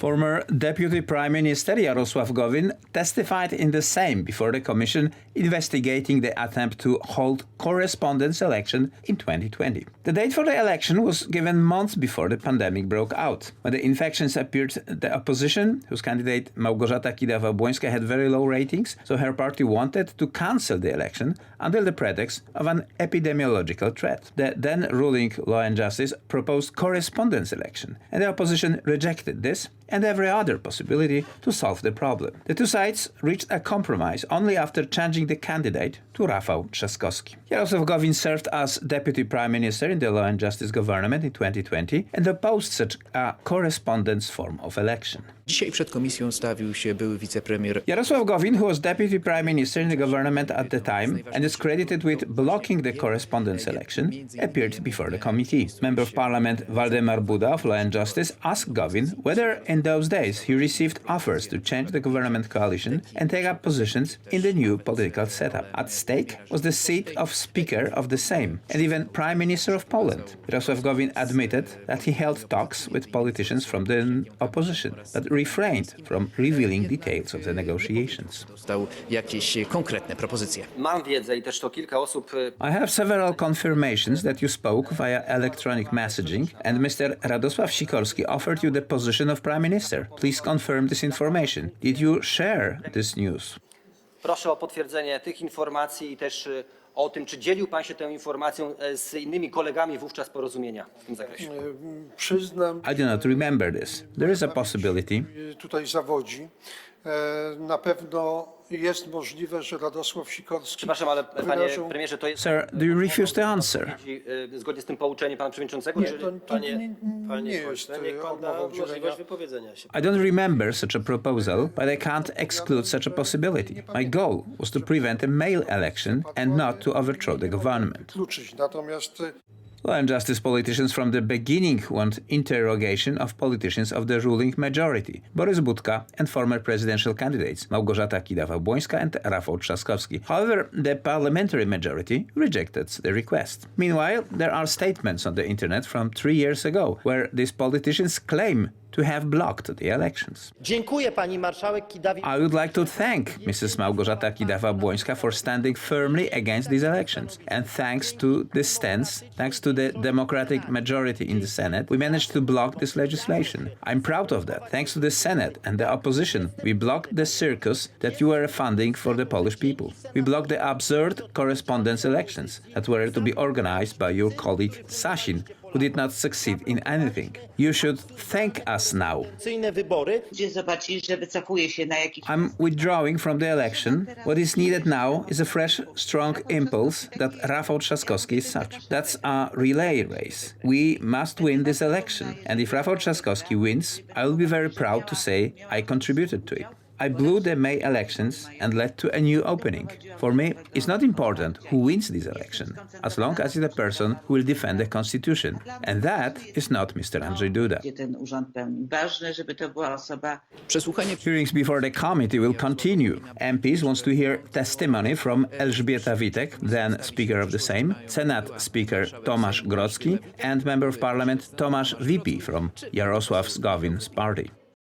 Former Deputy Prime Minister Jarosław Gowin testified in the Sejm before the commission investigating the attempt to hold correspondence election in 2020. The date for the election was given months before the pandemic broke out. When the infections appeared, the opposition, whose candidate Małgorzata Kidawa-Błońska had very low ratings, so her party wanted to cancel the election under the pretext of an epidemiological threat. The then ruling Law and Justice proposed correspondence election, and the opposition rejected this and every other possibility to solve the problem. The two sides reached a compromise only after changing the candidate to Rafał Trzaskowski. Jarosław Gowin served as Deputy Prime Minister in the Law and Justice government in 2020 and opposed such a correspondence form of election. Dzisiaj przed komisją stawił się były wicepremier Jarosław Gowin, who was Deputy Prime Minister in the government at the time and is credited with blocking the correspondence election, appeared before the committee. Member of Parliament Waldemar Buda of Law and Justice asked Gowin whether in those days he received offers to change the government coalition and take up positions in the new political setup. At stake was the seat of Speaker of the Sejm and even Prime Minister of Poland. Jarosław Gowin admitted that he held talks with politicians from the opposition, but refrained from revealing details of the negotiations. dostał jakieś konkretne propozycje. Mam wiedzę i też to kilka osób. I have several confirmations that you spoke via electronic messaging and Mr. Radosław Sikorski offered you the position of Prime Minister. Please confirm this information. Did you share this news? Proszę o potwierdzenie tych informacji i też o tym, czy dzielił pan się tą informacją z innymi kolegami wówczas porozumienia w tym zakresie. Przyznam, I do not remember this. There is a possibility. tutaj zawodzi. Na pewno jest możliwe, że Radosław Sikorski Przepraszam, ale panie premierze, to jest Sir, do you refuse to answer? zgodnie z tym pouczeniem pana przewodniczącego? Czy... nie jest odmowa udzielenia. wypowiedzenia się. I don't remember such a proposal, but I can't exclude such a possibility. My goal was to prevent a mail election and not to overthrow the government. Kluczyć. Natomiast Law and Justice politicians from the beginning want interrogation of politicians of the ruling majority, Borys Budka and former presidential candidates Małgorzata Kidawa-Błońska and Rafał Trzaskowski. However, the parliamentary majority rejected the request. Meanwhile, there are statements on the internet from 3 years ago where these politicians claim to have blocked the elections. Dziękuję pani marszałek Kidawie. I would like to thank Mrs. Małgorzata Kidawa-Błońska for standing firmly against these elections. And thanks to this stance, thanks to the democratic majority in the Senate, we managed to block this legislation. I'm proud of that. Thanks to the Senate and the opposition, we blocked the circus that you were funding for the Polish people. We blocked the absurd correspondence elections that were to be organized by your colleague Sasin, who did not succeed in anything. You should thank us now. Wybory. Gdzie zobaczyli, że wycofuje się na jakiś... I'm withdrawing from the election. What is needed now is a fresh, strong impulse that Rafał Trzaskowski is such. That's a relay race. We must win this election. And if Rafał Trzaskowski wins, I will be very proud to say I contributed to it. I blew the May elections and led to a new opening. For me, it's not important who wins this election, as long as it's a person who will defend the constitution. And that is not Mr. Andrzej Duda. Gdzie ten urząd pełni. Ważne, żeby to była osoba... Przesłuchanie Hearings before the committee will continue. MPs wants to hear testimony from Elżbieta Witek, then Speaker of the Sejm, Senate Speaker Tomasz Grodzki, and Member of Parliament Tomasz Wipi from Jarosław Gowin's party.